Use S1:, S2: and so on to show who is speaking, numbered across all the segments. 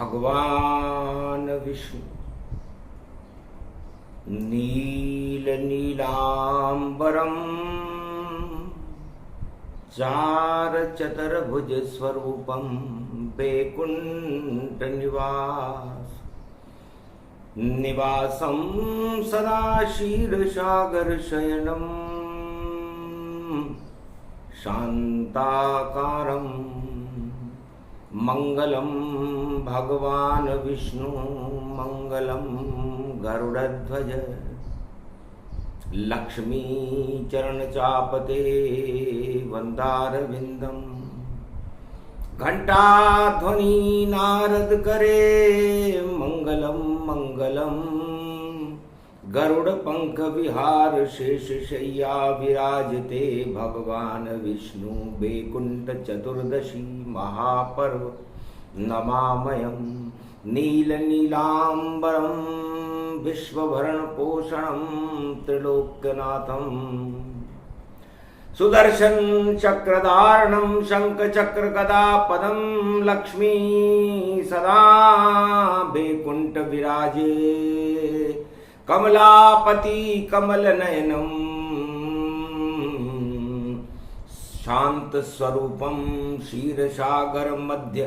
S1: भगवान विष्णु नील नीलांबरम चार चतुर्भुज स्वरूपम वैकुंठ निवासम सदा क्षीरसागर शयनम शांताकारं मंगलम भगवान विष्णु मंगलम गरुड़ध्वज लक्ष्मी चरण चापते वंदारविंदम घंटा ध्वनि नारद करे मंगलम मंगलम गरुड़ पंख विहार शेष शय्या विराजते भगवान विष्णु वैकुंठ चतुर्दशी महापर्व नमामयम नील नीलांबरम विश्वभरण पोषणम त्रिलोक्यनाथम सुदर्शन चक्रधारणम शंख चक्र गदा पदम लक्ष्मी सदा वैकुंठ विराजे कमलापति कमल नयनम शांत स्वरूपम क्षीरसागर मध्य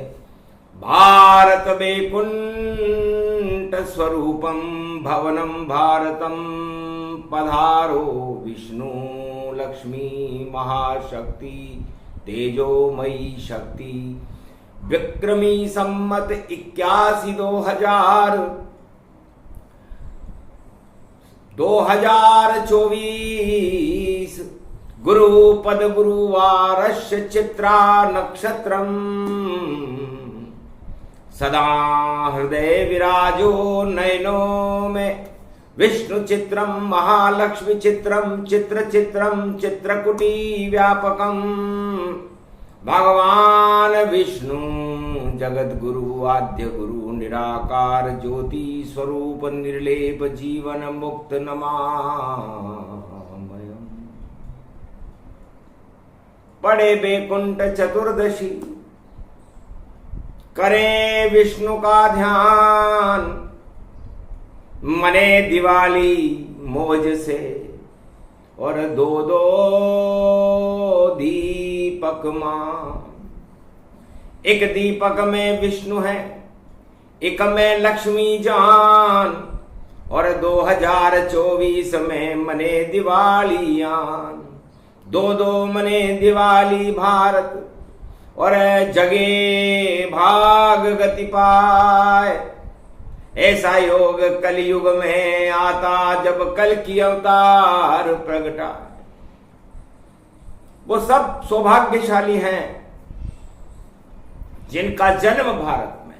S1: भारत वैकुंठ स्वरूपम भवनम भारतम पधारो विष्णु लक्ष्मी महाशक्ति तेजोमयी शक्ति विक्रमी सम्मत 2024 गुरुपद गुरुवारस्य चित्रा नक्षत्रम सदा हृदय विराजो नयनो में विष्णु चित्रम महालक्ष्मी चित्रम चित्र चित्रम चित्रकुटी व्यापकम भगवान विष्णु जगत गुरु आद्य गुरु निराकार ज्योति स्वरूप निर्लेप जीवन मुक्त नमामयम् पड़े वैकुंठ चतुर्दशी करें विष्णु का ध्यान मने दिवाली मौज से और दो दो दीपक मान एक दीपक में विष्णु है एक में लक्ष्मी जान और 2024 में मने दिवाली आन दो दो मने दिवाली भारत और जगे भाग गति पाए ऐसा योग कलयुग में आता जब कल की अवतार प्रगटा वो सब सौभाग्यशाली हैं जिनका जन्म भारत में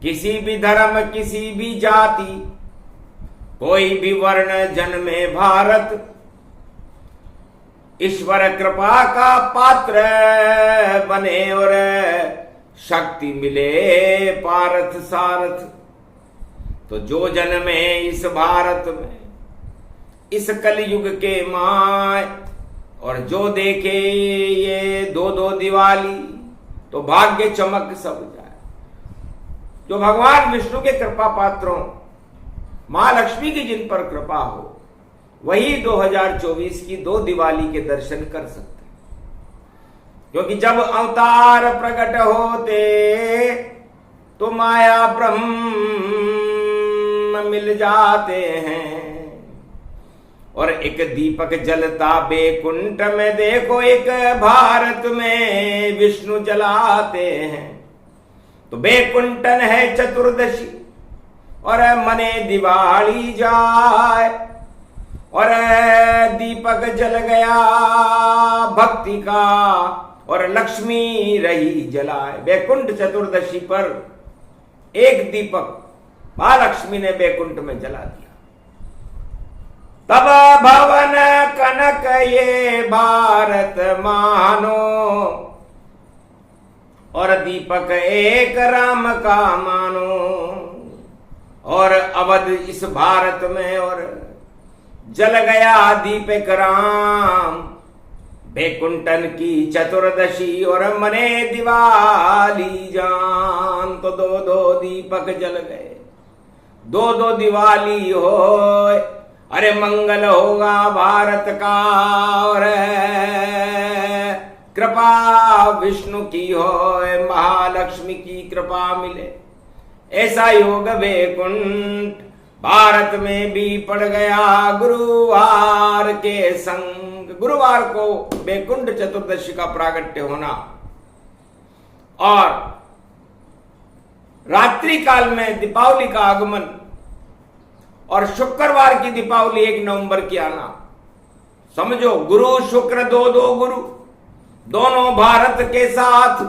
S1: किसी भी धर्म किसी भी जाति कोई भी वर्ण जन्मे भारत ईश्वर कृपा का पात्र बने और शक्ति मिले पारथ सारथ तो जो जन्मे इस भारत में इस कलयुग के माय और जो देखे ये दो दो दिवाली तो भाग्य चमक सब जाए जो भगवान विष्णु के कृपा पात्रों मां लक्ष्मी की जिन पर कृपा हो वही 2024 की दो दिवाली के दर्शन कर सकते क्योंकि जब अवतार प्रकट होते तो माया ब्रह्म मिल जाते हैं और एक दीपक जलता वैकुंठ में देखो एक भारत में विष्णु जलाते हैं तो वैकुंठन है चतुर्दशी और मने दिवाली जाए और दीपक जल गया भक्ति का और लक्ष्मी रही जलाए वैकुंठ चतुर्दशी पर एक दीपक महालक्ष्मी ने वैकुंठ में जला दिया तब भवन कनक ये भारत मानो और दीपक एक राम का मानो और अवध इस भारत में और जल गया दीपक राम बैकुंठन की चतुर्दशी और मने दिवाली जान। तो दो दो दीपक जल गए, दो दो दिवाली हो। अरे मंगल होगा भारत का और कृपा विष्णु की हो, महालक्ष्मी की कृपा मिले। ऐसा योग वैकुंठ भारत में भी पड़ गया गुरुवार के संग। गुरुवार को वैकुंठ चतुर्दशी का प्रागट्य होना और रात्रि काल में दीपावली का आगमन और शुक्रवार की दीपावली 1 नवंबर की आना। समझो, गुरु शुक्र दो दो गुरु, दोनों भारत के साथ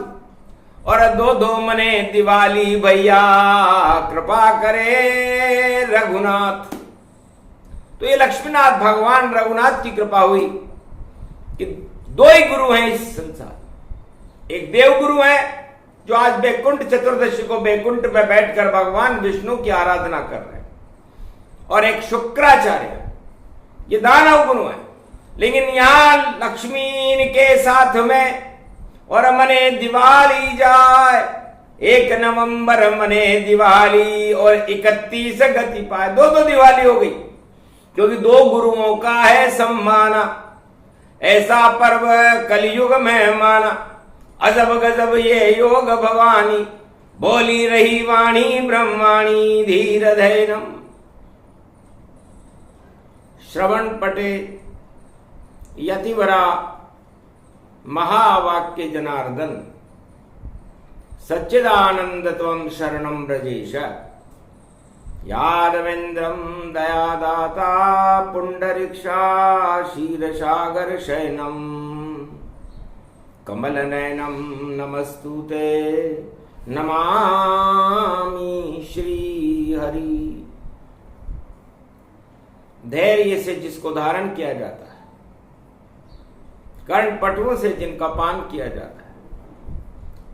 S1: और दो दो मने दिवाली भैया, कृपा करे रघुनाथ। तो ये लक्ष्मीनाथ भगवान रघुनाथ की कृपा हुई कि 2 ही गुरु हैं इस संसार। एक देव गुरु है जो आज बैकुंठ चतुर्दशी को बैकुंठ में बैठकर भगवान विष्णु की आराधना कर रहे हैं, और एक शुक्राचार्य, ये दानव गुरु है। लेकिन यहां लक्ष्मी के साथ में और मने दिवाली जाए, 1 नवंबर मने दिवाली और 31 गति पाए। दो दो दिवाली हो गई, क्योंकि 2 गुरुओं का है सम्माना। ऐसा पर्व कलयुग में माना, अजब गजब ये योग भवानी, बोली रही वाणी ब्रह्माणी धीर धैर्यम। श्रवण पटे यतिवरा महावाक्य जनार्दन, सच्चिदानंद त्वं शरणं ब्रजेश। यादवेन्द्रं दयादाता पुंडरीक्षा क्षीरसागर शयनम, कमलनयनम नमस्तुते नमामि श्री हरि। धैर्य से जिसको धारण किया जाता है, कर्ण पटुओं से जिनका पान किया जाता है,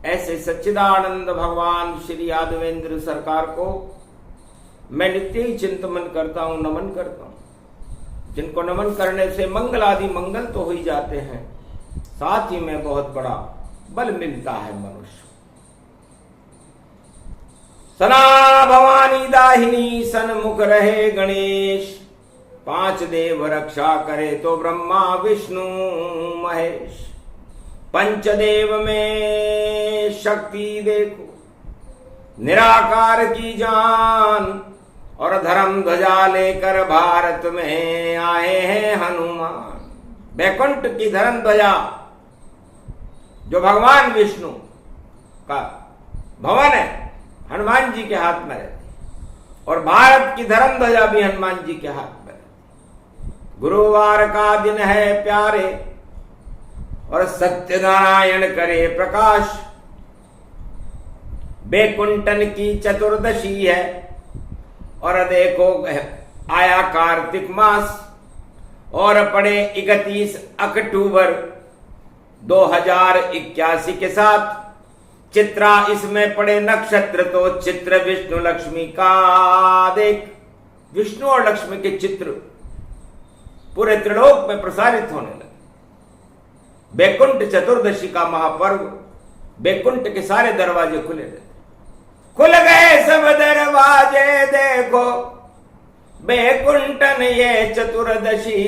S1: ऐसे सच्चिदानंद भगवान श्री यादवेंद्र सरकार को मैं नित्य ही चिंतन करता हूं, नमन करता हूं। जिनको नमन करने से मंगल आदि मंगल तो हो ही जाते हैं, साथ ही में बहुत बड़ा बल मिलता है मनुष्य। सना भवानी दाहिनी सन्मुख रहे गणेश, 5 देव रक्षा करे तो ब्रह्मा विष्णु महेश। पंचदेव में शक्ति देखो, निराकार की जान, और धर्म ध्वजा लेकर भारत में आए हैं हनुमान। बैकुंठ की धर्म ध्वजा जो भगवान विष्णु का भवन है, हनुमान जी के हाथ में रहती, और भारत की धर्म ध्वजा भी हनुमान जी के हाथ में। गुरुवार का दिन है प्यारे, और सत्यनारायण करे प्रकाश। बैकुंठन की चतुर्दशी है, और देखो आया कार्तिक मास, और पड़े 31 अक्टूबर 2081 के साथ चित्रा, इसमें पड़े नक्षत्र तो चित्र विष्णु लक्ष्मी का। देख, विष्णु और लक्ष्मी के चित्र पूरे त्रिलोक में प्रसारित होने लगे। बैकुंठ चतुर्दशी का महापर्व, बैकुंठ के सारे दरवाजे खुले रहते, खुल गए सब दरवाजे। देखो बैकुंठन ये चतुर्दशी,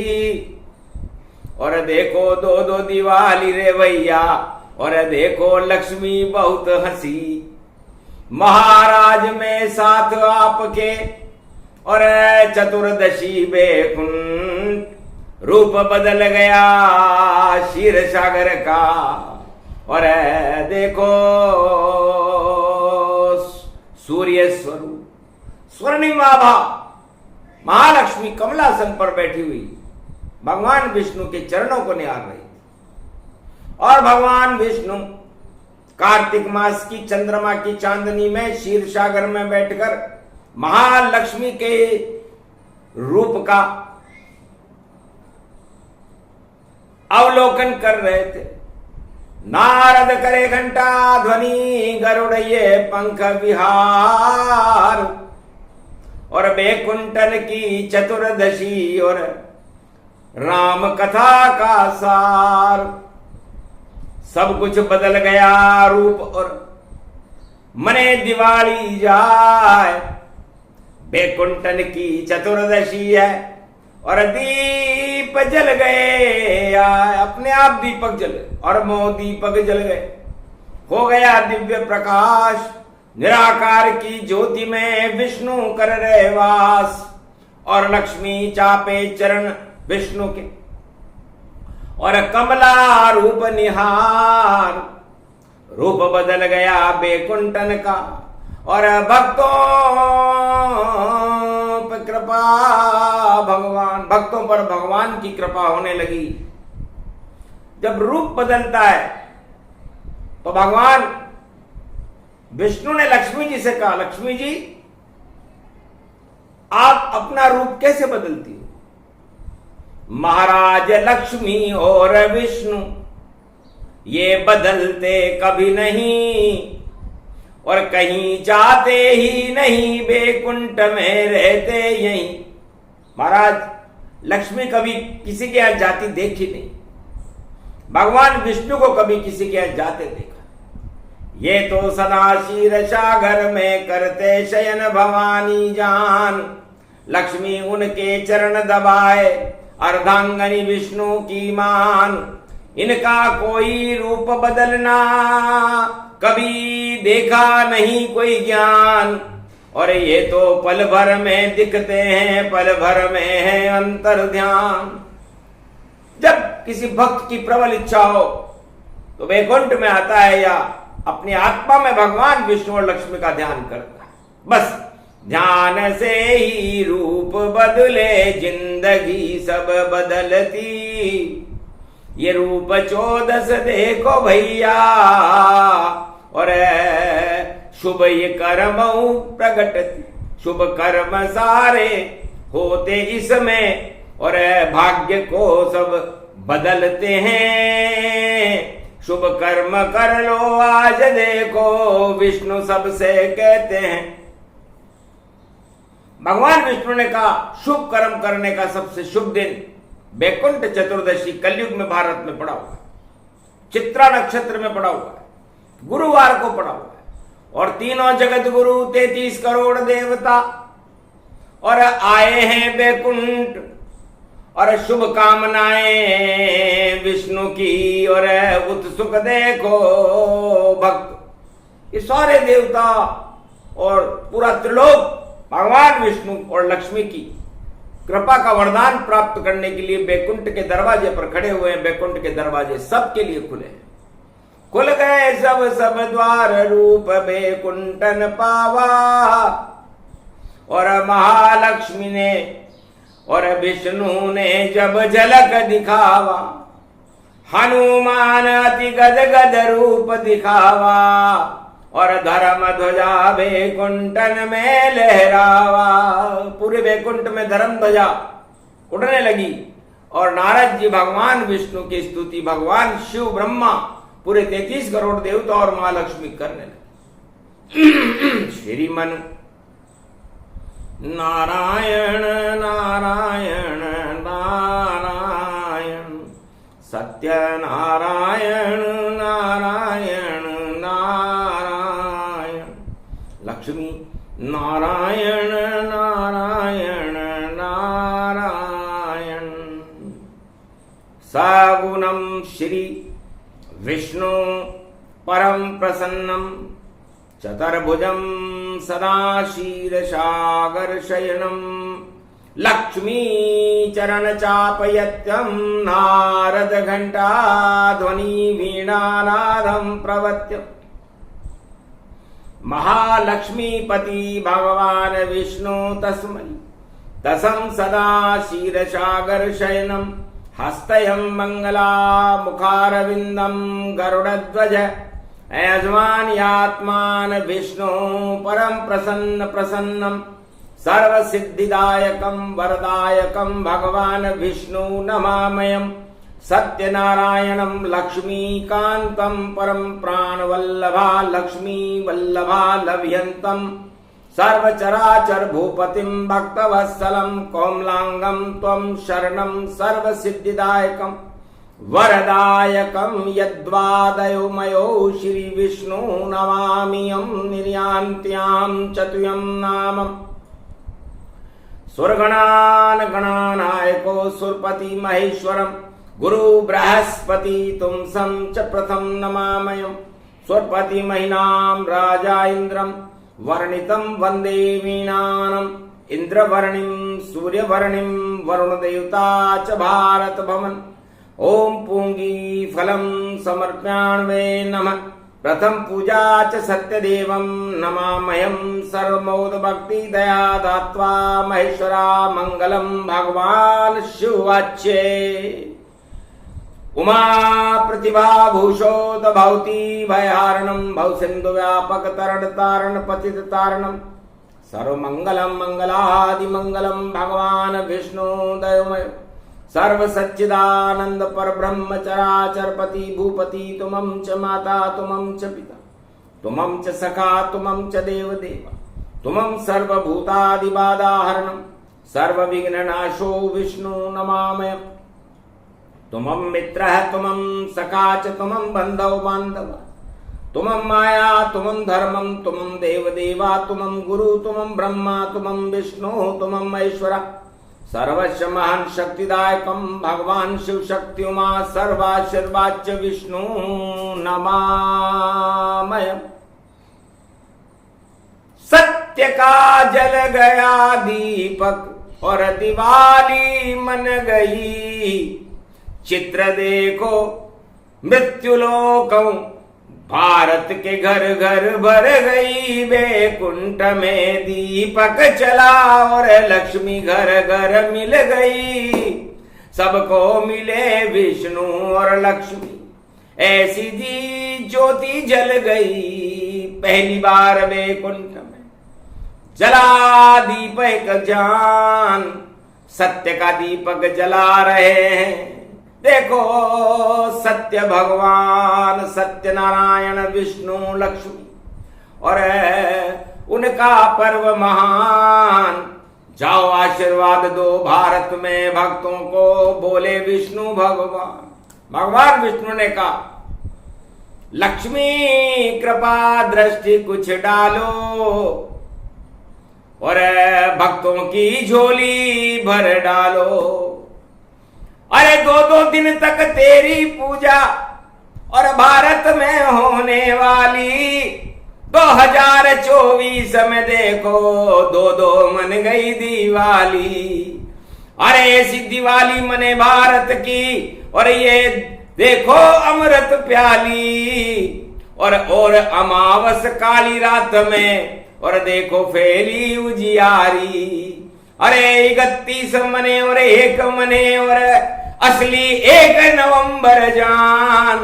S1: और देखो 2 2 दिवाली रे भैया, और देखो लक्ष्मी बहुत हंसी। महाराज में साथ आपके, और चतुर्दशी बैकुंठ रूप बदल गया क्षीर सागर का। और देखो सूर्य स्वरूप, स्वर्णिम आभा महालक्ष्मी कमलासन पर बैठी हुई भगवान विष्णु के चरणों को निहार रही। और भगवान विष्णु कार्तिक मास की चंद्रमा की चांदनी में क्षीर सागर में बैठकर महालक्ष्मी के रूप का अवलोकन कर रहे थे। नारद करे घंटा ध्वनि, गरुड़ ये पंख विहार। और बैकुंठन की चतुर्दशी, और राम कथा का सार। सब कुछ बदल गया रूप और मने दिवाली जाए। बैकुंठन की चतुर्दशी है और दीप जल गए, अपने आप दीपक जल गए और मोह दीपक जल गए। हो गया दिव्य प्रकाश, निराकार की ज्योति में विष्णु कर रहे वास। और लक्ष्मी चापे चरण विष्णु के और कमला रूप निहार। रूप बदल गया बैकुंठन का और भक्तों पर कृपा भक्तों पर भगवान की कृपा होने लगी। जब रूप बदलता है तो भगवान विष्णु ने लक्ष्मी जी से कहा, लक्ष्मी जी आप अपना रूप कैसे बदलती हो? महाराज लक्ष्मी और विष्णु ये बदलते कभी नहीं और कहीं जाते ही नहीं, बैकुंठ में रहते यहीं। महाराज लक्ष्मी कभी किसी के यहां जाती देखी नहीं, भगवान विष्णु को कभी किसी के यहां जाते देखा। ये तो सदा क्षीर सागर में करते शयन भवानी जान। लक्ष्मी उनके चरण दबाए अर्धांगनी विष्णु की मान। इनका कोई रूप बदलना कभी देखा नहीं कोई ज्ञान। और ये तो पल भर में दिखते हैं, पल भर में है अंतर ध्यान। जब किसी भक्त की प्रबल इच्छा हो तो बैकुंठ में आता है या अपनी आत्मा में भगवान विष्णु और लक्ष्मी का ध्यान करता है। बस ध्यान से ही रूप बदले, जिंदगी सब बदलती। ये रूप 14 देखो भैया और शुभ ये कर्म प्रगटती। शुभ कर्म सारे होते इसमें और भाग्य को सब बदलते हैं। शुभ कर्म कर लो आज देखो, विष्णु सबसे कहते हैं। भगवान विष्णु ने कहा शुभ कर्म करने का सबसे शुभ दिन बैकुंठ चतुर्दशी कलयुग में भारत में पड़ा हुआ है, चित्रा नक्षत्र में पड़ा हुआ है, गुरुवार को पड़ा हुआ है। और तीनों जगत गुरु 33 करोड़ देवता और आए हैं बैकुंठ और शुभ कामनाएं विष्णु की और उत्सुक देखो भक्त। ये सारे देवता और पूरा त्रिलोक भगवान विष्णु और लक्ष्मी की कृपा का वरदान प्राप्त करने के लिए बैकुंठ के दरवाजे पर खड़े हुए हैं। बैकुंठ के दरवाजे सबके लिए खुले हैं। खुल गए सब द्वार, रूप बैकुंठन पावा। और महालक्ष्मी ने और विष्णु ने जब झलक दिखावा, हनुमान अति गदगद रूप दिखावा। और धर्म ध्वजा बैकुंठन में लहरावा। पूरे बैकुंठ में धर्म ध्वजा उड़ने लगी और नारद जी भगवान विष्णु की स्तुति भगवान शिव ब्रह्मा पूरे 33 करोड़ देवता और महालक्ष्मी करने लगे। श्रीमन नारायण नारायण नारायण, सत्य नारायण नारायण नारायण, लक्ष्मी नारायण नारायण नारायण। सगुणं श्री विष्णु परम प्रसन्नं, चतुर्भुजं सदा क्षीरसागर शयनं। लक्ष्मी चरण चापयत्यं, नारद घंटा ध्वनि वीणानादं प्रवत्य। महालक्ष्मीपति भगवान विष्णु तस्मै तसं सदा क्षीरसागर शयनं। हस्तयं मंगला मुखारविंदं गरुड़ध्वज। यजमान्यात्मान विष्णु परम प्रसन्न प्रसन्नं। सर्वसिद्धिदायकं वरदायकं भगवान विष्णु नमामयम्। सत्यनारायणं लक्ष्मीकान्तं परम प्राणवल्लभा, लक्ष्मी वल्लभा लभ्यन्तं। सर्वचराचर भूपतिं भक्तवत्सलं कोमलांगं त्वं शरणं सर्वसिद्धिदायकं वरदायकं यद्वादयो मयो श्री विष्णु नमामियं निर्यान्त्यां चतुयं नामम् सुरगणान गणानायको सुरपति महेश्वरम गुरु बृहस्पति तुम सम च प्रथम नमामयम् सुरपति महिनां राजा इंद्रम वर्णितं वंदे वीणानम् इंद्रवर्णिं सूर्यवर्णिं वरुणदेवता च भारत भवन ओम पूंगी फलं समर्पयामि नमः प्रथम पूजा च सत्यदेवं नमामयं सर्वमोद भक्ति दया दात्वा महेश्वरा मंगलम भगवान शिवाच्ये उमा प्रतिभा भूषोद भवती भयहारणं भव सिंधु व्यापक तरण तारण पतित तारणं सर्वमंगलम मंगलादि मंगलम भगवान विष्णु दयोमय सर्व सच्चिदानंद पर ब्रह्म चराचर पति भूपति तुमं च माता तुमं च पिता तुमं च सखा तुमं च देव देवा तुमं सर्वभूतादिबाधाहरणं सर्वविघ्ननाशो विष्णु नमामयम् तुमं मित्रः तुमं सखा च तुमं बन्धो बान्धव तुमं माया तुमं धर्मं तुमं देव देवा तुमं गुरु तुमं ब्रह्मा तुमं विष्णु तुमं महेश्वरा सर्वस्व महान शक्तिदायकं भगवान शिव शक्ति उमा सर्वाशीर्वाच्य विष्णु नमामयम् सत्य का जल गया दीपक और दिवाली मन गई चित्र देखो मृत्युलोकं भारत के घर घर भर गई वैकुंठ में दीपक चला और लक्ष्मी घर घर मिल गई सबको मिले विष्णु और लक्ष्मी ऐसी दी ज्योति जल गई पहली बार वैकुंठ में जला दीपक जान सत्य का दीपक जला रहे हैं देखो सत्य भगवान सत्य नारायण विष्णु लक्ष्मी और उनका पर्व महान जाओ आशीर्वाद दो भारत में भक्तों को बोले विष्णु भगवान भगवान विष्णु ने कहा लक्ष्मी कृपा दृष्टि कुछ डालो और भक्तों की झोली भर डालो अरे दो दो दिन तक तेरी पूजा और भारत में होने वाली 2024 में देखो दो दो मन गई दिवाली अरे ऐसी दिवाली मने भारत की और ये देखो अमृत प्याली और अमावस काली रात में और देखो फैली उजियारी अरे 31 मने और 1 मने और असली 1 नवंबर जान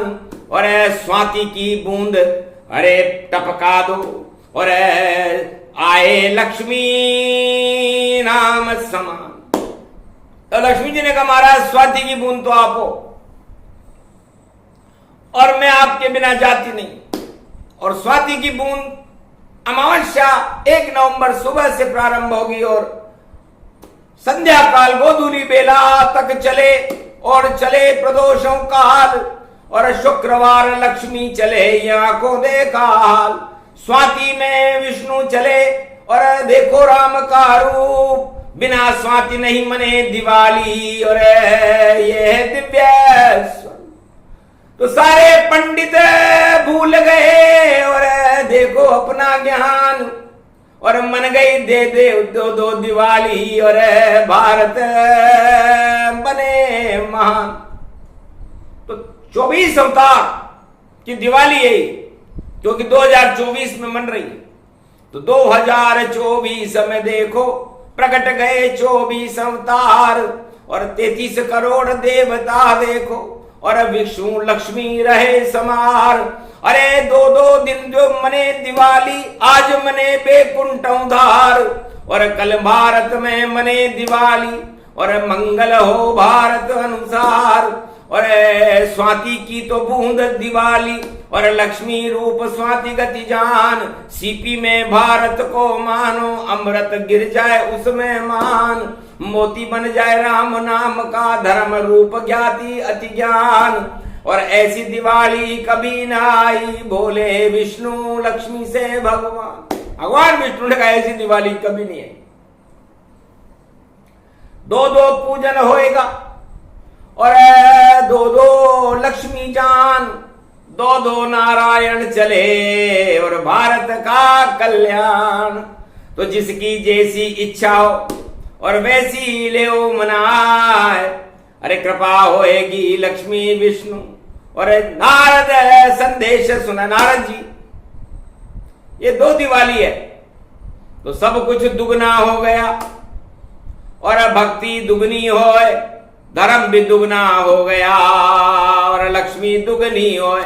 S1: और स्वाति की बूंद अरे टपका दो और आए लक्ष्मी नाम समान तो लक्ष्मी जी ने कहा महाराज स्वाति की बूंद तो आप हो और मैं आपके बिना जाती नहीं और स्वाति की बूंद अमावस्या 1 नवंबर सुबह से प्रारंभ होगी और संध्या काल गोधूली बेला तक चले और चले प्रदोषों का हाल और शुक्रवार लक्ष्मी चले आंखों देखा हाल स्वाति में विष्णु चले और देखो राम का रूप बिना स्वाति नहीं मने दिवाली और ये दिव्य तो सारे पंडित भूल गए और देखो अपना ज्ञान और मन गई दे दे दो दो दिवाली और भारत बने महान तो 24 अवतार की दिवाली यही क्योंकि 2024 में मन रही है तो 2024 में देखो प्रकट गए 24 अवतार और 33 करोड़ देवता देखो और विष्णु लक्ष्मी रहे समार अरे दो दो दिन जो मने दिवाली आज मने वैकुंठ उधार और कल भारत में मने दिवाली और मंगल हो भारत अनुसार और स्वाति की तो बूंद दिवाली, और लक्ष्मी रूप स्वाति गति जान, सीपी में भारत को मानो, अमृत गिर जाए उसमें मान, मोती बन जाए राम नाम का, धर्म रूप ज्ञाति अति ज्ञान, और ऐसी दिवाली कभी न आई, बोले विष्णु लक्ष्मी से भगवान विष्णु ने कहा ऐसी दिवाली कभी नहीं आई। दो दो पूजन होएगा और दो दो लक्ष्मी जान, दो दो नारायण चले और भारत का कल्याण। तो जिसकी जैसी इच्छा हो और वैसी ले मनाए, अरे कृपा होएगी लक्ष्मी विष्णु। और नारद संदेश सुना नारद जी, ये दो दिवाली है तो सब कुछ दुगना हो गया, और भक्ति दुगनी होए, धर्म भी दुगना हो गया, और लक्ष्मी दुगनी होए,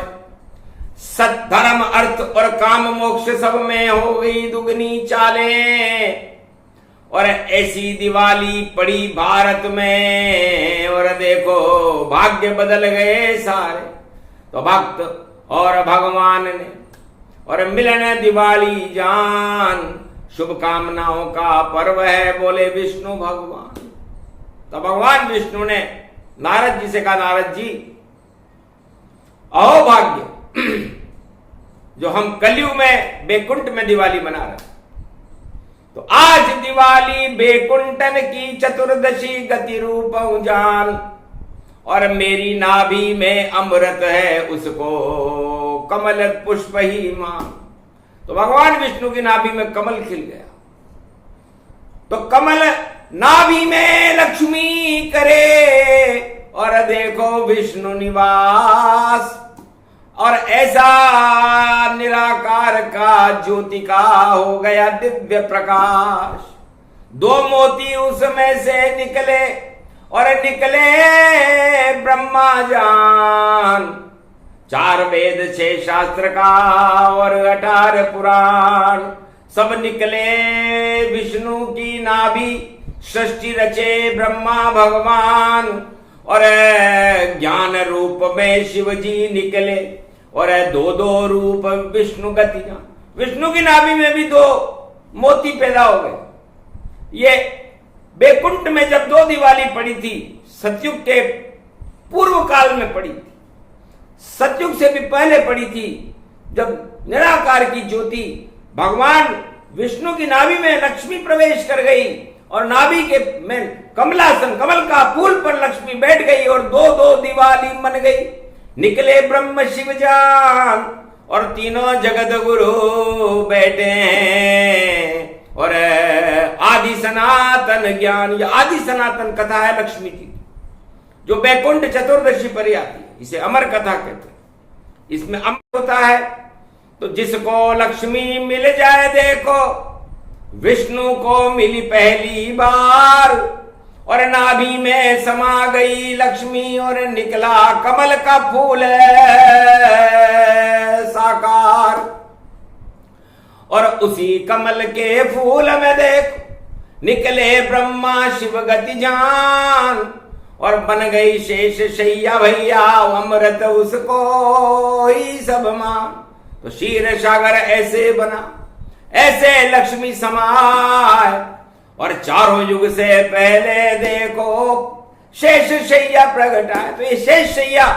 S1: सत धर्म अर्थ और काम मोक्ष सब में हो गई दुगनी चाले। और ऐसी दिवाली पड़ी भारत में, और देखो भाग्य बदल गए सारे। तो भक्त और भगवान ने और मिलन दिवाली जान, शुभकामनाओं का पर्व है, बोले विष्णु भगवान। तो भगवान विष्णु ने नारद जी से कहा, नारद जी अहो भाग्य, जो हम कलयुग में बैकुंठ में दिवाली मना रहे, तो आज दिवाली बैकुंठन की चतुर्दशी गति रूप जान, और मेरी नाभि में अमृत है उसको कमल पुष्प ही मान। तो भगवान विष्णु की नाभि में कमल खिल गया। तो कमल नाभि में लक्ष्मी करे, और देखो विष्णु निवास, और ऐसा निराकार का ज्योति का हो गया दिव्य प्रकाश। दो मोती उसमें से निकले, और निकले ब्रह्मा जान, 4 वेद 6 शास्त्र का और 18 पुराण, सब निकले विष्णु की नाभि, सृष्टि रचे ब्रह्मा भगवान। और ज्ञान रूप में शिव जी निकले, और दो दो रूप विष्णु गति जान। विष्णु की नाभि में भी 2 मोती पैदा हो गए। ये बैकुंठ में जब 2 दिवाली पड़ी थी, सतयुग के पूर्व काल में पड़ी थी, सतयुग से भी पहले पड़ी थी, जब निराकार की ज्योति भगवान विष्णु की नाभि में लक्ष्मी प्रवेश कर गई, और नाभि के में कमलासन, कमल का फूल पर लक्ष्मी बैठ गई, और 2 दिवाली बन गई। निकले ब्रह्म शिव जान, और तीनों जगत गुरु बैठे हैं, और आदि सनातन ज्ञान, ये आदि सनातन कथा है लक्ष्मी की, जो बैकुंठ चतुर्दशी पर ही आती है। इसे अमर कथा कहते हैं। इसमें अमर होता है, तो जिसको लक्ष्मी मिल जाए, देखो विष्णु को मिली पहली बार, और नाभि में समा गई लक्ष्मी, और निकला कमल का फूल साकार। और उसी कमल के फूल में देखो निकले ब्रह्मा शिव गति जान, और बन गई शेष शैया भैया, अमृत उसको ही सब मान। तो क्षीर सागर ऐसे बना, ऐसे लक्ष्मी समाए, और चारों युग से पहले देखो शेष शैया प्रकट है। तो ये शेष शैया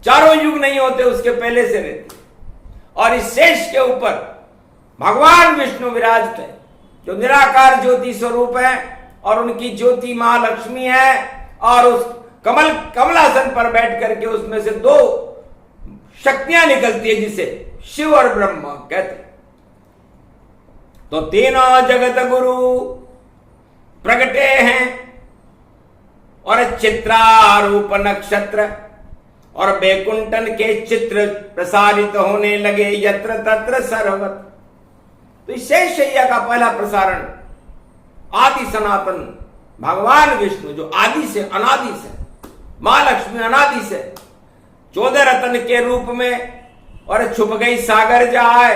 S1: चारों युग नहीं होते, उसके पहले से रहते, और इस शेष के ऊपर भगवान विष्णु विराजते हैं, जो निराकार ज्योति स्वरूप है, और उनकी ज्योति मां लक्ष्मी है। और उस कमलासन पर बैठ करके उसमें से 2 शक्तियां निकलती है, जिसे शिव और ब्रह्मा कहते हैं। तो तीनों जगत गुरु प्रगटे हैं, और चित्रारूप नक्षत्र और बैकुंठन के चित्र प्रसारित होने लगे यत्र तत्र सर्वत्र। तो इस शेष शैया का पहला प्रसारण आदि सनातन भगवान विष्णु, जो आदि से अनादि से, मां लक्ष्मी अनादि से 14 रत्न के रूप में, और छुप गई सागर जाए,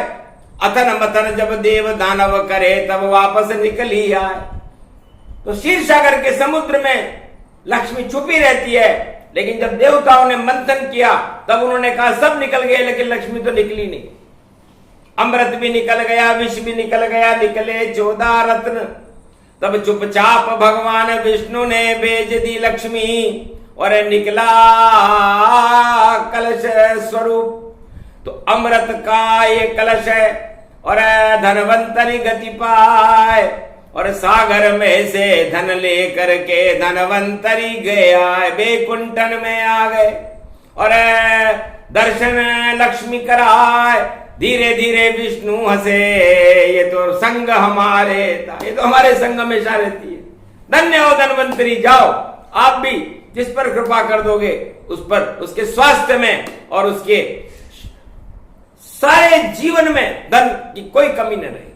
S1: अथन मथन जब देव दानव करे, तब वापस निकली आए। तो क्षीर सागर के समुद्र में लक्ष्मी छुपी रहती है, लेकिन जब देवताओं ने मंथन किया तब उन्होंने कहा सब निकल गए, लेकिन लक्ष्मी तो निकली नहीं। अमृत भी निकल गया, विष भी निकल गया, निकले 14 रत्न। तब चुपचाप भगवान विष्णु ने भेज दी लक्ष्मी और निकला कलश स्वरूप। तो अमृत का ये कलश है और धनवंतरी गति पाए, और सागर में से धन लेकर के धनवंतरी गया, बैकुंठन में आ गए और दर्शन लक्ष्मी कराए। धीरे धीरे विष्णु हंसे, ये तो संग हमारे था, ये तो हमारे संग हमेशा रहती है। धन्य हो धनवंतरी, जाओ आप भी जिस पर कृपा कर दोगे उस पर, उसके स्वास्थ्य में और उसके सारे जीवन में धन की कोई कमी न रहेगी,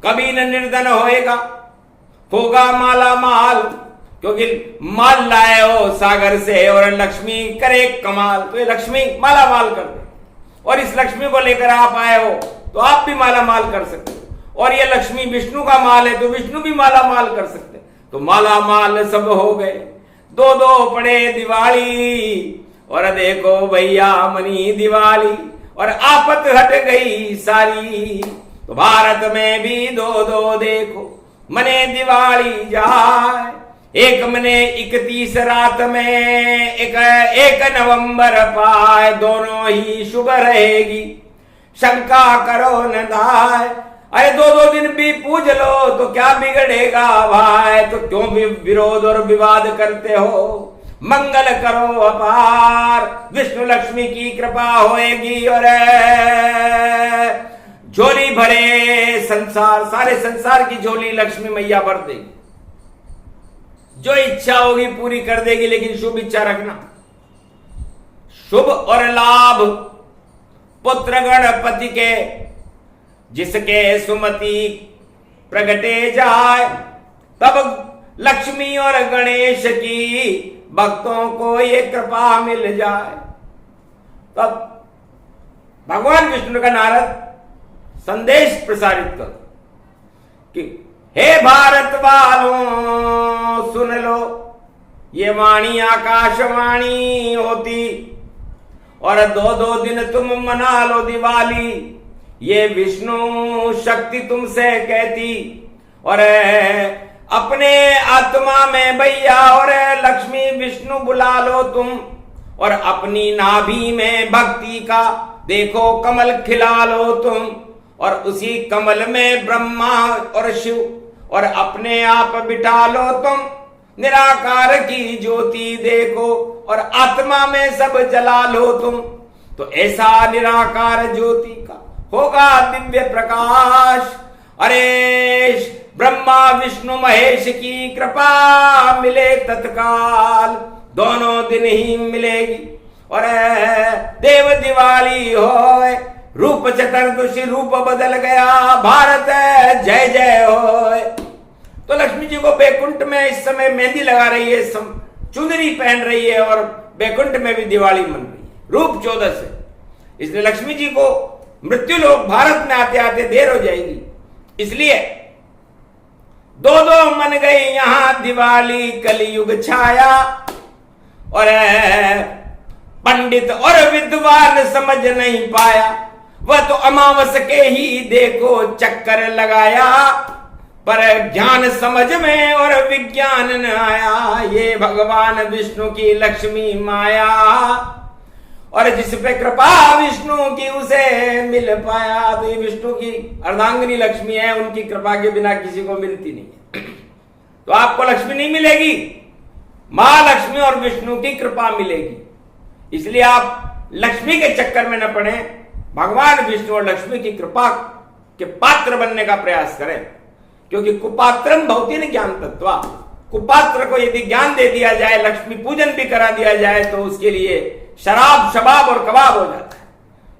S1: कभी न निर्धन होगा माला माल, क्योंकि माल लाए हो सागर से और लक्ष्मी करे कमाल। तो ये लक्ष्मी माला माल कर दे, और इस लक्ष्मी को लेकर आप आए हो तो आप भी माला माल कर सकते हो। और ये लक्ष्मी विष्णु का माल है तो विष्णु भी माला माल कर सकते। तो माला माल सब हो गए, दो दो पड़े दिवाली, और देखो भैया मनी दिवाली, और आफत हट गई सारी। तो भारत में भी दो दो देखो मने दिवाली जाए, एक मने 31 रात में, एक नवंबर पाए, दोनों ही शुभ रहेगी, शंका करो न दाय। अरे दो दो दिन भी पूज लो तो क्या बिगड़ेगा भाई, तो क्यों भी विरोध और विवाद करते हो। मंगल करो अपार, विष्णु लक्ष्मी की कृपा होएगी, और झोली भरे संसार, सारे संसार की झोली लक्ष्मी मैया भर देगी। जो इच्छा होगी पूरी कर देगी, लेकिन शुभ इच्छा रखना। शुभ और लाभ पुत्र गणपति के, जिसके सुमति प्रगटे जाए, तब लक्ष्मी और गणेश की भक्तों को ये कृपा मिल जाए। तब भगवान विष्णु का नारद संदेश प्रसारित कर कि हे भारत वालों सुन लो, ये वाणी आकाशवाणी होती, और दो दो दिन तुम मना लो दिवाली, ये विष्णु शक्ति तुमसे कहती। और अपने आत्मा में भैया और लक्ष्मी विष्णु बुला लो तुम, और अपनी नाभि में भक्ति का देखो कमल खिला लो तुम, और उसी कमल में ब्रह्मा और शिव और अपने आप बिठा लो तुम। निराकार की ज्योति देखो और आत्मा में सब जला लो तुम। तो ऐसा निराकार ज्योति का होगा दिव्य प्रकाश। अरे ब्रह्मा विष्णु महेश की कृपा मिले तत्काल, दोनों दिन ही मिलेगी। और देव दिवाली होए, रूप चतुर्दशी रूप बदल गया, भारत जय जय होए। तो लक्ष्मी जी को बैकुंठ में इस समय मेहंदी लगा रही है, चुनरी पहन रही है, और बैकुंठ में भी दिवाली मन रही है रूप 14 से। इसलिए लक्ष्मी जी को मृत्यु लोक भारत में आते आते देर हो जाएगी, इसलिए दो दो मन गई यहां दिवाली, कलयुग छाया। और पंडित और विद्वान समझ नहीं पाया, वह तो अमावस के ही देखो चक्कर लगाया, पर ज्ञान समझ में और विज्ञान न आया। ये भगवान विष्णु की लक्ष्मी माया, और जिस पे कृपा विष्णु की उसे मिल पाया। तो ये विष्णु की अर्धांगिनी लक्ष्मी है, उनकी कृपा के बिना किसी को मिलती नहीं है। तो आपको लक्ष्मी नहीं मिलेगी, मां लक्ष्मी और विष्णु की कृपा मिलेगी। इसलिए आप लक्ष्मी के चक्कर में न पड़े, भगवान विष्णु और लक्ष्मी की कृपा के पात्र बनने का प्रयास करें। क्योंकि कुपात्रम भवति न ज्ञान तत्व, कुपात्र को यदि ज्ञान दे दिया जाए, लक्ष्मी पूजन भी करा दिया जाए, तो उसके लिए शराब शबाब और कबाब हो जाता है।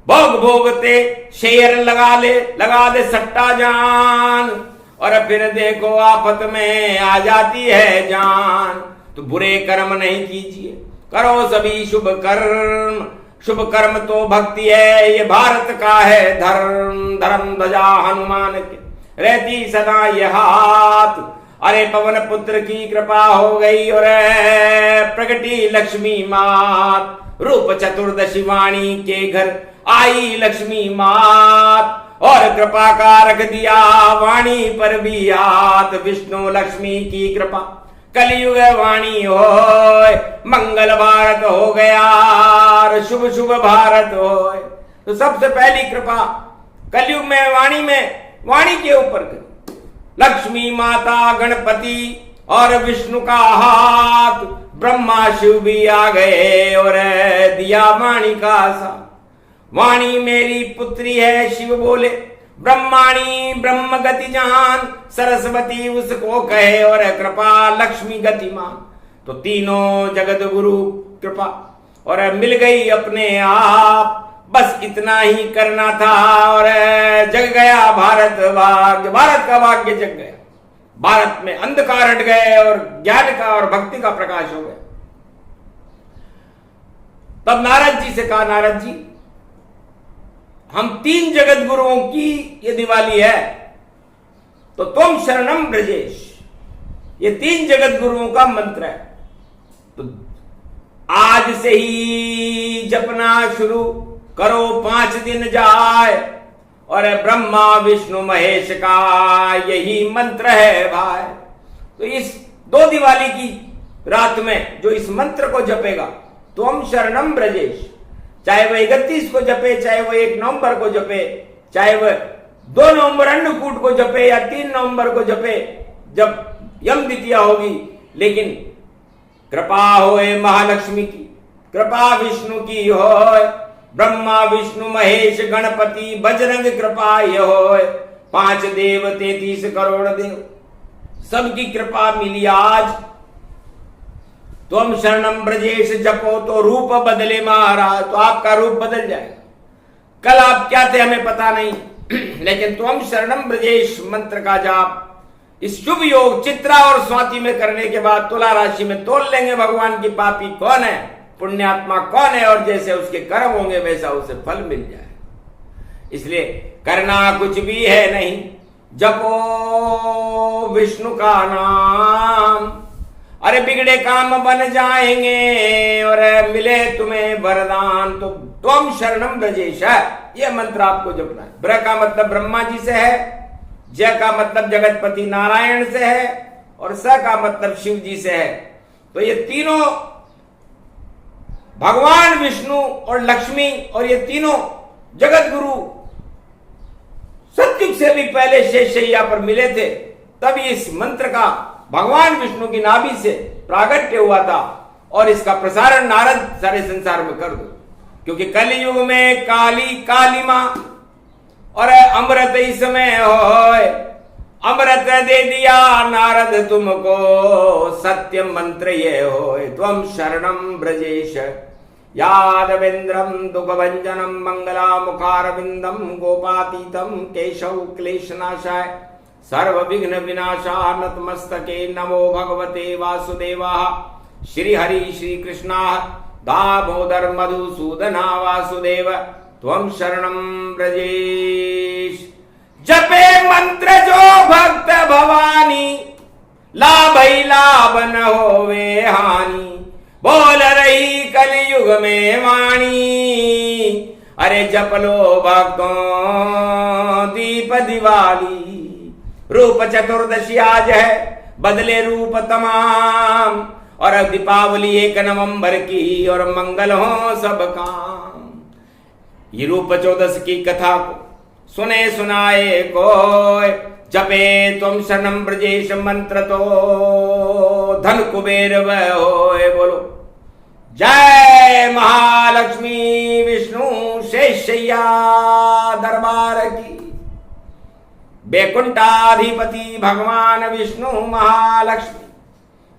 S1: भोग भोगते शेर लगा दे सट्टा जान, और फिर देखो आफत में आ जाती है जान। तो बुरे कर्म नहीं कीजिए, करो सभी शुभ कर्म। शुभ कर्म तो भक्ति है, ये भारत का है धर्म। धर्म ध्वजा हनुमान के रहती सदा ये हाथ, अरे पवन पुत्र की कृपा हो गई और प्रगटी लक्ष्मी मात, रूप चतुर्दशी वाणी के घर आई लक्ष्मी मात, और कृपा का रख दिया वाणी पर भी हाथ, विष्णु लक्ष्मी की कृपा कलयुग वाणी हो, मंगल भारत हो गया, शुभ शुभ भारत हो। तो सबसे पहली कृपा कलयुग में वाणी के ऊपर करी। लक्ष्मी माता, गणपति और विष्णु का हाथ, ब्रह्मा शिव भी आ गए और दिया वाणी का साथ। वाणी मेरी पुत्री है शिव बोले, ब्रह्माणी ब्रह्म गति जान, सरस्वती उसको कहे और कृपा लक्ष्मी गतिमान। तो तीनों जगत गुरु कृपा और मिल गई अपने आप, बस इतना ही करना था और जग गया भारत भाग्य, भारत का भाग्य जग गया। भारत में अंधकार हट गए और ज्ञान का और भक्ति का प्रकाश हो गया। तब नारद जी से कहा, नारद जी हम तीन जगत गुरुओं की ये दिवाली है, तो तुम शरणम ब्रजेश, ये तीन जगत गुरुओं का मंत्र है। तो आज से ही जपना शुरू करो, 5 दिन जाए, और ब्रह्मा विष्णु महेश का यही मंत्र है भाई। तो इस 2 दिवाली की रात में जो इस मंत्र को जपेगा, तुम शरणम ब्रजेश, चाहे वह 31 को जपे, चाहे वह 1 नवंबर को जपे, चाहे वह 2 नवंबर अन्नकूट को जपे या 3 नवंबर को जपे, जब यम द्वितीया होगी, लेकिन कृपा होए महालक्ष्मी की, कृपा विष्णु की होए, ब्रह्मा विष्णु महेश गणपति बजरंग कृपा ये होए, 5 देव 33 करोड़ देव सबकी कृपा मिली आज। तुम शरणम ब्रजेश जपो तो रूप बदले महाराज, तो आपका रूप बदल जाएगा। कल आप क्या थे हमें पता नहीं, लेकिन तुम शरणम ब्रजेश मंत्र का जाप इस शुभ योग चित्रा और स्वाति में करने के बाद तुला राशि में तोल लेंगे भगवान की पापी कौन है, पुण्यात्मा कौन है, और जैसे उसके कर्म होंगे वैसा उसे फल मिल जाए। इसलिए करना कुछ भी है नहीं, जपो विष्णु का नाम, अरे बिगड़े काम बन जाएंगे और मिले तुम्हें वरदान। तो तुम शरणम ब्रजेश है, यह मंत्र आपको जपना है। ब्र का मतलब ब्रह्मा जी से है, जय का मतलब जगतपति नारायण से है, और स का मतलब शिव जी से है। तो ये तीनों भगवान विष्णु और लक्ष्मी और ये तीनों जगत गुरु सतयुग से भी पहले शेषशैया पर मिले थे, तब इस मंत्र का भगवान विष्णु की नाभि से प्रागट्य हुआ था, और इसका प्रसारण नारद सारे संसार में कर दो, क्योंकि कलयुग में काली काली मां और अमृत इसमें होए, अमृत दे दिया नारद तुमको, सत्य मंत्र ये होए, त्वम शरणम ब्रजेश यादवेन्द्रम दुःखभंजनम मंगला मुखारविंदम गोपातीतम केशव क्लेशनाशाय सर्व विघ्न विनाशा नतमस्तके नमो भगवते वासुदेवाय। श्री हरि श्री कृष्णा दामोदर मधुसूदना वासुदेव त्वं शरणं ब्रजेश। जपे मंत्र जो भक्त भवानी, लाभई लाभ न होवे हानि, बोल रही कलयुग में वाणी, अरे जप लो भक्तों दीप दिवाली। रूप चतुर्दशी आज है, बदले रूप तमाम, और दीपावली 1 नवंबर की, और मंगल हो सब काम। ये रूप चौदस की कथा को सुने सुनाए कोय, जपे तुम शरणम ब्रजेश मंत्र तो धन कुबेर वह होए। बोलो जय महालक्ष्मी विष्णु शेषैया दरबार की। बैकुंठाधिपति भगवान विष्णु महालक्ष्मी,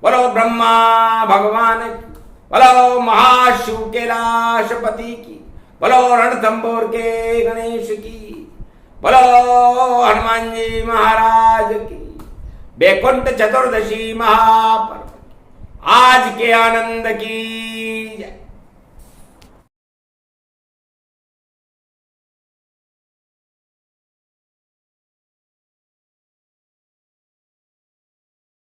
S1: बोलो ब्रह्मा भगवान की, बोलो महाशिव कैलाशपति की, बोलो रणथंबोर के गणेश की, बोलो हनुमान जी महाराज की। बैकुंठ चतुर्दशी महापर्व आज के आनंद की।